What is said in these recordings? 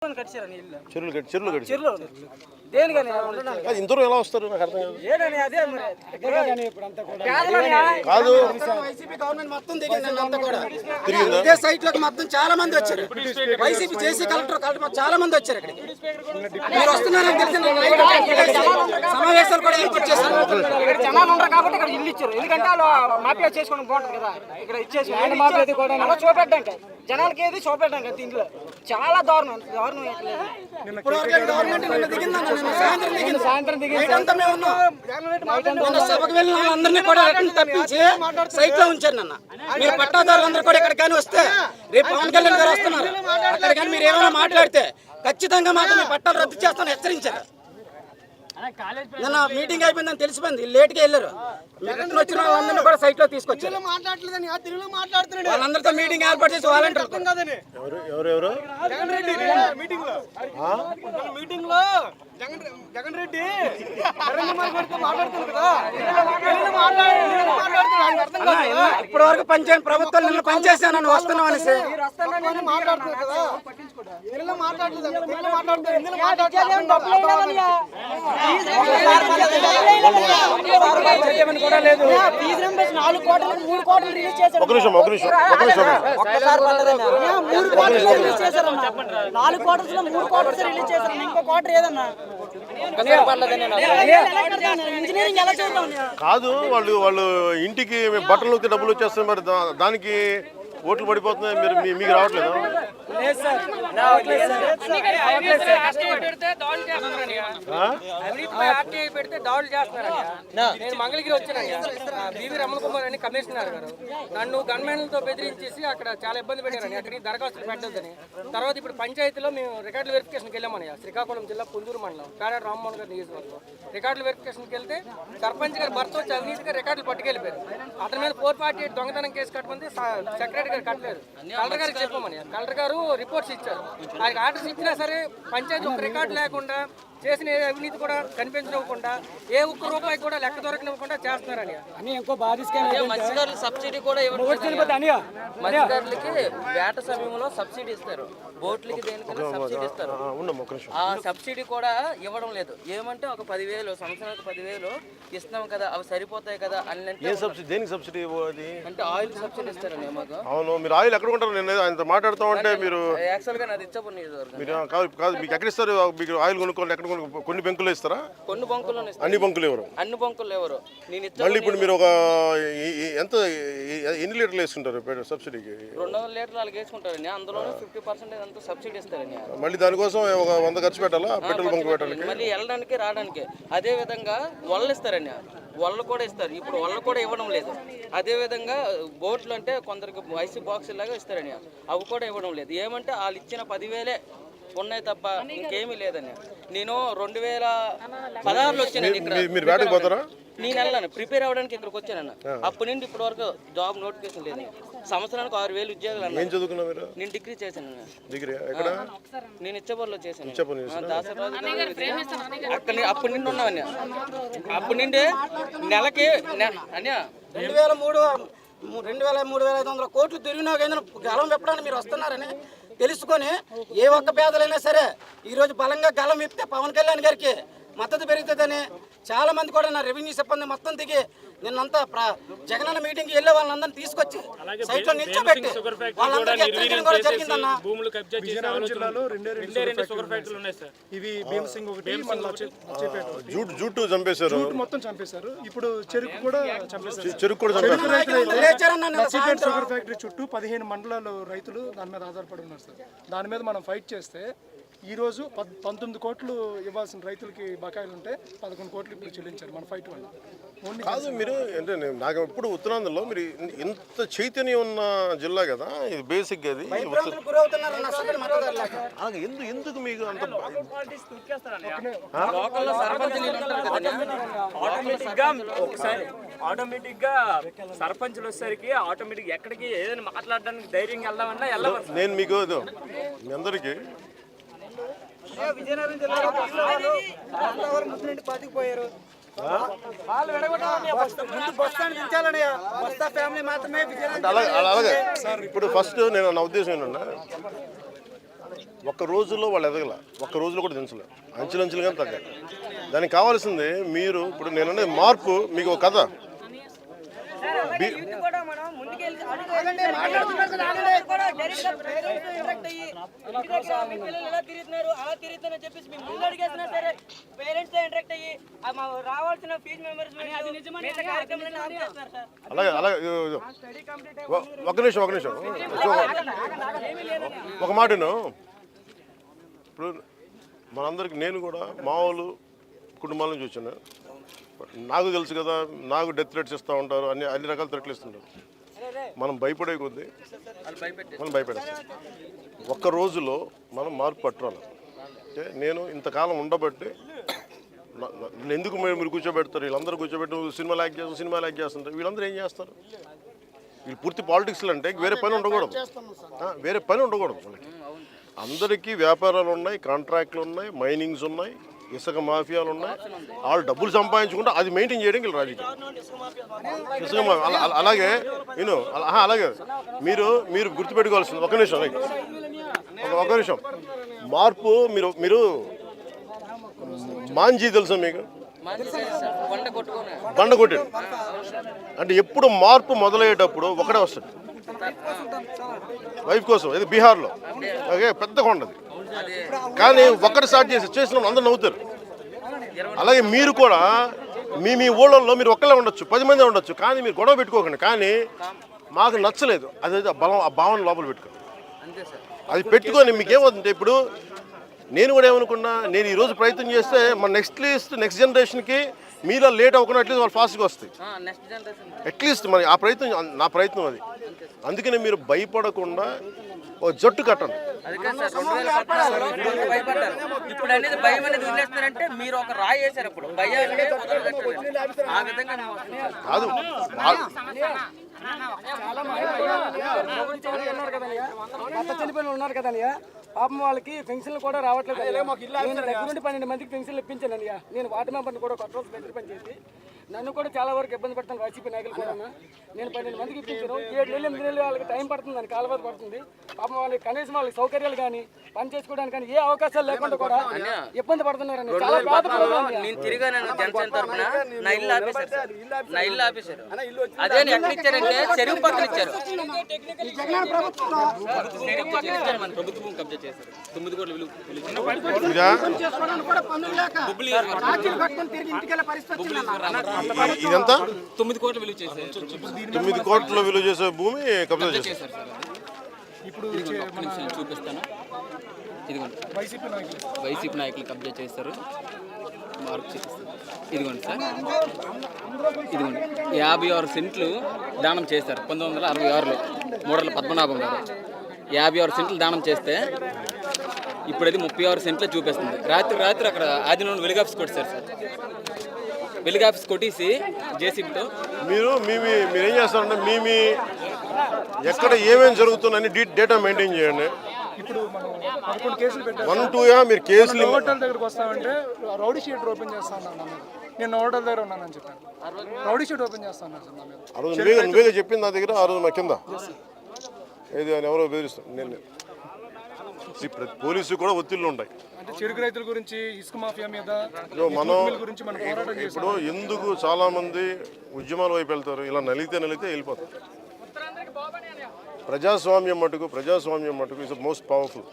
చెరువులు దేనికని ఇంతలో ఎలా వస్తారు నాకు అర్థం కాదు. వైసీపీ గవర్నమెంట్ మొత్తం దిగింది. ఇదే సైట్ లోకి మొత్తం చాలా మంది వచ్చారు. వైసీపీ జేసీ కలెక్టర్ చాలా మంది వచ్చారు. ఇక్కడ మీరు వస్తున్నారని తెలిసిన సమావేశాలు కూడా ఇచ్చేసారు. ఇక్కడ జనాలు ఉండరు కాబట్టి ఇక్కడ ఇల్లు ఇచ్చారు. ఎందుకంటే వాళ్ళు మాఫియా చేసుకోవడం బాగుంటుంది కదా. ఇక్కడ ఇచ్చేసి చూపెట్టడానికి జనాలకి ఏది చూపెట్టడానికి దీంట్లో చాలా దారుణం సభకు వెళ్ళిన వాళ్ళందరినీ కూడా తప్పించి సైట్ లో ఉంచారు. నన్న మీరు పట్టాదారులందరూ కూడా ఇక్కడ కానీ వస్తే రేపు పవన్ కళ్యాణ్ గారు వస్తున్నారు. అక్కడ కానీ మీరు ఏమైనా మాట్లాడితే ఖచ్చితంగా మాత్రం మీ పట్టాలు రద్దు చేస్తామని హెచ్చరించారు. నిన్న మీటింగ్ అయిపోయిందని తెలిసిపోయింది. లేట్గా వెళ్ళారు. వచ్చిన వాళ్ళందరినీ కూడా సైట్ లో తీసుకొచ్చారు. వాళ్ళందరితో మీటింగ్ ఏర్పాటు చేసి వాలంటీర్ జగన్ రెడ్డి ఇప్పటి వరకు పంచాయతీ ప్రభుత్వం నిన్న పనిచేసాను వస్తున్నాం అనేసి కాదు. వాళ్ళు ఇంటికి బట్టలు డబ్బులు వచ్చేస్తాయి. మరి దానికి ఓట్లు పడిపోతున్నాయి. మీకు రావట్లేదు. నేను మంగళగిరి వచ్చానండి. బివి రమణ కుమార్ అని కమిషనర్ గారు నన్ను గన్మెన్లతో బెదిరించేసి అక్కడ చాలా ఇబ్బంది పెట్టారని అక్కడికి దరఖాస్తులు పెట్టొద్దని. తర్వాత ఇప్పుడు పంచాయతీలో మేము రికార్డుల వెరిఫికేషన్కి వెళ్ళామని శ్రీకాకుళం జిల్లా పుంజూరు మండలం పేరాడు రామ్మోహన్ గారి నియోజకవర్గం రికార్డుల వెరిఫికేషన్కి వెళ్తే సర్పంచ్ గారు భర్త వచ్చి అవినీతిగా రికార్డులు పట్టుకెళ్ళిపోయారు. అతని మీద 448 దొంగతనం కేసు కట్టమంది సెక్రటరీ గారు కట్టలేదు. కలెక్టర్ గారికి చెప్పమని కలెక్టర్ గారు రిపోర్ట్స్ ఇచ్చారు. ఆయనకి ఆర్డర్స్ ఇచ్చినా సరే పంచాయతీ ఒక రికార్డు లేకుండా చేసిన అవినీతి కూడా కనిపించనివ్వకుండా ఏ ఒక్క రూపాయి కూడా లెక్క దొరకనివ్వకుండా చేస్తున్నారని మత్స్యకారులు సబ్సిడీ కూడా మత్స్యకారులకి వేట సమయంలో సబ్సిడీ ఇస్తారు. బోట్లకి దేనికైనా సబ్సిడీ ఇస్తారు. ఆ సబ్సిడీ కూడా ఇవ్వడం లేదు. ఏమంటే ఒక 10,000 సంవత్సరానికి 10,000 ఇస్తున్నాం కదా, అవి సరిపోతాయి కదా అని సబ్సిడీ అంటే ఆయిల్ సబ్సిడీ ఇస్తారని మాకు. అవును. మీరు ఆయిల్ ఎక్కడ కొంటారు? నేను ఆయనతో మాట్లాడుతూ ఉంటే మీరు యాక్చువల్ గా నాది ఇచ్చాపు కాదు. మీకు ఎక్కడ ఇస్తారు? మీకు ఆయిల్ కొనుక్కోవాలి ఎక్కడ? కొన్ని బంకులు ఇస్తారా? కొన్ని బంకులు అన్ని బంకులు ఎవరు? అన్ని బంకులు ఎవరు? మళ్ళీ ఇప్పుడు మీరు ఒక ఎంత ఎన్ని లీటర్లు వేసుకుంటారు సబ్సిడీకి? 200 లీటర్లు వాళ్ళకి వేసుకుంటారండి. అందులో 50% అంతా సబ్సిడీ ఇస్తారండి. మళ్ళీ దానికోసం ఒక 100 ఖర్చు పెట్టాలా పెట్రోల్ బంక్ పెట్టాలి? మళ్ళీ వెళ్ళడానికి రావడానికి. అదే విధంగా వలలు ఇస్తారండి. వలలు కూడా ఇస్తారు. ఇప్పుడు వలలు కూడా ఇవ్వడం లేదు. అదే విధంగా బోట్లు అంటే కొందరికి ఐసీ బాక్స్ లాగా ఇస్తారని అవి కూడా ఇవ్వడం లేదు. ఏమంటే వాళ్ళు ఇచ్చిన 10,000 ఉన్నాయి తప్ప ఇంకేమీ లేదని. నేను 2016లో వచ్చానండి ఇక్కడ. నేను వెళ్ళాను ప్రిపేర్ అవ్వడానికి ఇక్కడికి వచ్చానన్న. అప్పటి నుండి ఇప్పటి వరకు జాబ్ నోటిఫికేషన్ లేదు. సంవత్సరానికి 6,000 ఉద్యోగాలు అన్న. నేను డిగ్రీ చేశాను. నేను ఇచ్చబోర్లో చేశాను. దాసరాజు అప్పటి నుండి ఉన్నావని. అప్పటి నుండి నెలకి 2,000-3,500 కోట్లు తిరిగినా గలం విప్పడానికి మీరు వస్తున్నారని తెలుసుకొని ఏ ఒక్క పేదలైనా సరే ఈరోజు బలంగా గలం విప్పితే పవన్ కళ్యాణ్ గారికి మద్దతు పెరుగుతుందని చాలా మంది కూడా నా రెవెన్యూ సిబ్బంది మొత్తం దిగి నిన్నంతా జగనన్న మీటింగ్కి వెళ్ళే వాళ్ళందరినీ తీసుకొచ్చి సైట్ లో నిల్చోబెట్టి వాళ్ళందరికీ హెచ్చరించడం కూడా జరిగిందన్న. జూటు చంపేశారు, మొత్తం చంపేశారు. ఇప్పుడు చెరుకు కూడా చంపేశారు. షుగర్ ఫ్యాక్టరీ చుట్టూ 15 మండలాలు రైతులు దాని మీద ఆధారపడి ఉన్నారు సార్. దాని మీద మనం ఫైట్ చేస్తే ఈరోజు 19 కోట్లు ఇవ్వాల్సిన రైతులకి బకాయిలు ఉంటే 11 కోట్లు ఇప్పుడు చెల్లించారు మన ఫైట్ వల్ల. కాదు మీరు అంటే నాకు ఎప్పుడు ఉత్తరాంధ్రలో మీరు ఇంత చైతన్యం ఉన్న జిల్లా కదా ఇది బేసిక్. అది ఎందుకు మీకు అంత ఆటోమేటిక్ గా సర్పంచ్లు వచ్చేసరికి ఆటోమేటిక్ ఎక్కడికి ఏదైనా మాట్లాడడానికి ధైర్యంగా వెళ్దామన్నా వెళ్ళవచ్చు. నేను మీకు మీ అందరికీ విజయనగరం జిల్లాలో ముస్లింటి పాతికిపోయారు. అలాగే ఇప్పుడు ఫస్ట్ నేను నా ఉద్దేశం ఏంటన్నా ఒక్క రోజుల్లో వాళ్ళు ఎదగల, ఒక్క రోజులో కూడా దించలే, అంచెలంచెలుగానే తగ్గాలి. దానికి కావాల్సింది మీరు ఇప్పుడు నేను అనేది మార్పు. మీకు ఒక కథ అలాగే అలాగే ఒక నిమిషం ఒక మాటను. ఇప్పుడు మనందరికి నేను కూడా మామూలు కుటుంబాల నుంచి వచ్చాను. నాకు తెలుసు కదా, నాకు డెత్ థ్రెట్స్ ఇస్తూ ఉంటారు, అన్ని రకాల థ్రెట్లు ఇస్తుంటారు. మనం భయపడే కొద్దీ మనం భయపడేస్తాం. ఒక్క రోజులో మనం మార్పు పట్టుకోవాలి. అంటే నేను ఇంతకాలం ఉండబట్టి ఎందుకు మీరు కూర్చోబెడతారు, వీళ్ళందరూ కూర్చోబెట్టి సినిమా ల్యాక్ చేస్తుంటారు. వీళ్ళందరూ ఏం చేస్తారు? వీళ్ళు పూర్తి పాలిటిక్స్లో అంటే వేరే పని ఉండకూడదు, వాళ్ళకి. అందరికీ వ్యాపారాలు ఉన్నాయి, కాంట్రాక్ట్లు ఉన్నాయి, మైనింగ్స్ ఉన్నాయి, ఇసుక మాఫియాలు ఉన్నాయి. వాళ్ళు డబ్బులు సంపాదించుకుంటే అది మెయింటైన్ చేయడానికి వీళ్ళు రాజకీయం. ఇసుక మాఫియా అలాగే అలాగే మీరు గుర్తుపెట్టుకోవాల్సింది ఒక నిమిషం మార్పు. మీరు మాంజీ తెలుసా మీకు? బండ కొట్టాడు అంటే ఎప్పుడు మార్పు మొదలయ్యేటప్పుడు ఒకడే వస్తాడు, వైఫ్ కోసం. ఇది బీహార్లో పెద్ద కొండది, కానీ ఒక్కటి స్టార్ట్ చేసిన అందరూ నవ్వుతారు. అలాగే మీరు కూడా మీ ఊళ్ళల్లో మీరు ఒక్కళ్ళే ఉండొచ్చు, 10 మంది ఉండొచ్చు, కానీ మీరు గొడవ పెట్టుకోకండి. కానీ మాకు నచ్చలేదు అది ఆ భావన లోపల పెట్టుకోండి. అది పెట్టుకొని మీకేమవుతుంటే ఇప్పుడు నేను కూడా ఏమనుకున్నా, నేను ఈరోజు ప్రయత్నం చేస్తే మన నెక్స్ట్ జనరేషన్కి మీలో లేట్ అవ్వకుండా అట్లీస్ట్ వాళ్ళు ఫాస్ట్గా వస్తాయి. అట్లీస్ట్ మరి ఆ ప్రయత్నం, నా ప్రయత్నం అది. అందుకని మీరు భయపడకుండా ఓ జట్టు కట్టండి. ఇప్పుడు అనేది భయం అనేది వదిలేస్తారంటే మీరు ఒక రాయి వేసారు. అప్పుడు భయాన్ని ఆ విధంగా కాదు చనిపోయిన ఉన్నారు కదయ్యా, పాపం వాళ్ళకి పెన్షన్లు కూడా రావట్లేదు. నేను దగ్గర నుండి 12 మందికి పెన్షన్లు ఇప్పించాను అయ్యా. నేను వార్డు మెంబర్ని కూడా కొత్త రోజు పెన్షన్ పనిచేసి నన్ను కూడా చాలా వరకు ఇబ్బంది పడుతున్నాను వైసీపీ నాయకులు కూడా. నేను 12 మందికి ఇప్పించాను. 7 నెలలు 8 నెలలు వాళ్ళకి టైం పడుతుంది, కాలబాధ పడుతుంది. పాపం వాళ్ళకి కనీసం వాళ్ళకి సౌకర్యాలు కానీ పని చేసుకోవడానికి కానీ ఏ అవకాశాలు లేకుండా కూడా ఇబ్బంది పడుతున్నారని చాలా బాధపడుతున్నాను. నేను తిరిగాను జనసేన తరఫున. నా ఇల్లు ఆపేశారు. అదే ఎక్కడ ఇచ్చారంటే చెరువు పక్కన ఇచ్చారు. మన ప్రభుత్వం కబ్జా చేశారు. 9 కోట్ల విలువ ఇదంతా 9 కోట్ల విలువ చేశారు. 9 కోట్ల విలువ చేసే భూమి కబ్జా చేశారు. ఇప్పుడు చూపిస్తాను. ఇదిగోండి, వైసీపీ నాయకులు కబ్జా చేస్తారు. మార్పు చూపిస్తాను. ఇదిగోండి సార్, ఇదిగోండి 56 సెంట్లు దానం చేశారు 1966లో మూడల పద్మనాభం గారు. 56 సెంట్లు దానం చేస్తే ఇప్పుడు అది 36 సెంట్లు చూపిస్తుంది. రాత్రి అక్కడ ఆదిలోని వెలుగాఫీస్ కొట్టారు సార్. వెలుగాఫీస్ కొట్టేసి జేసీబీతో మీరేం చేస్తారంటే మీ ఎక్కడ ఏమేమి జరుగుతుందని డేటా మెయింటైన్ చేయండి. ఇప్పుడు మనం 11 కేసులు పెట్టాం. 1, 2 మీరు కేసులు హోటల్ దగ్గరకు వస్తామంటే రౌడీ షీట్ ఓపెన్ చేస్తా ఉన్నాను. నేను హోటల్ దగ్గర ఉన్నానని చెప్పాను. రౌడీ షీట్ ఓపెన్ చేస్తా ఉన్నాను సార్. ఆ రోజు నువ్వే చెప్పింది నా దగ్గర. ఆ రోజు మా కింద ఏది అని ఎవరో బెదిరిస్తాను నేను. పోలీసు కూడా ఒత్తిళ్ళు ఉంటాయి. అంటే చెరుకు రైతుల గురించి, ఇసుక మాఫియా మీద మనం గురించి మనం పోరాటం చేస్తాం. ఇప్పుడు ఎందుకు చాలా మంది ఉద్యమాల వైపు వెళ్తారు, ఇలా నలిగితే వెళ్ళిపోతారు. ప్రజాస్వామ్యం మటుకు ఇస్ మోస్ట్ పవర్ఫుల్.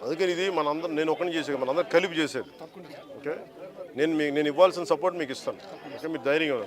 అందుకని ఇది మనందరం, నేను ఒకరిని చేసేది, మనందరం కలిపి చేసేది. ఓకే, నేను ఇవ్వాల్సిన సపోర్ట్ మీకు ఇస్తాను. ఓకే, మీరు ధైర్యంగా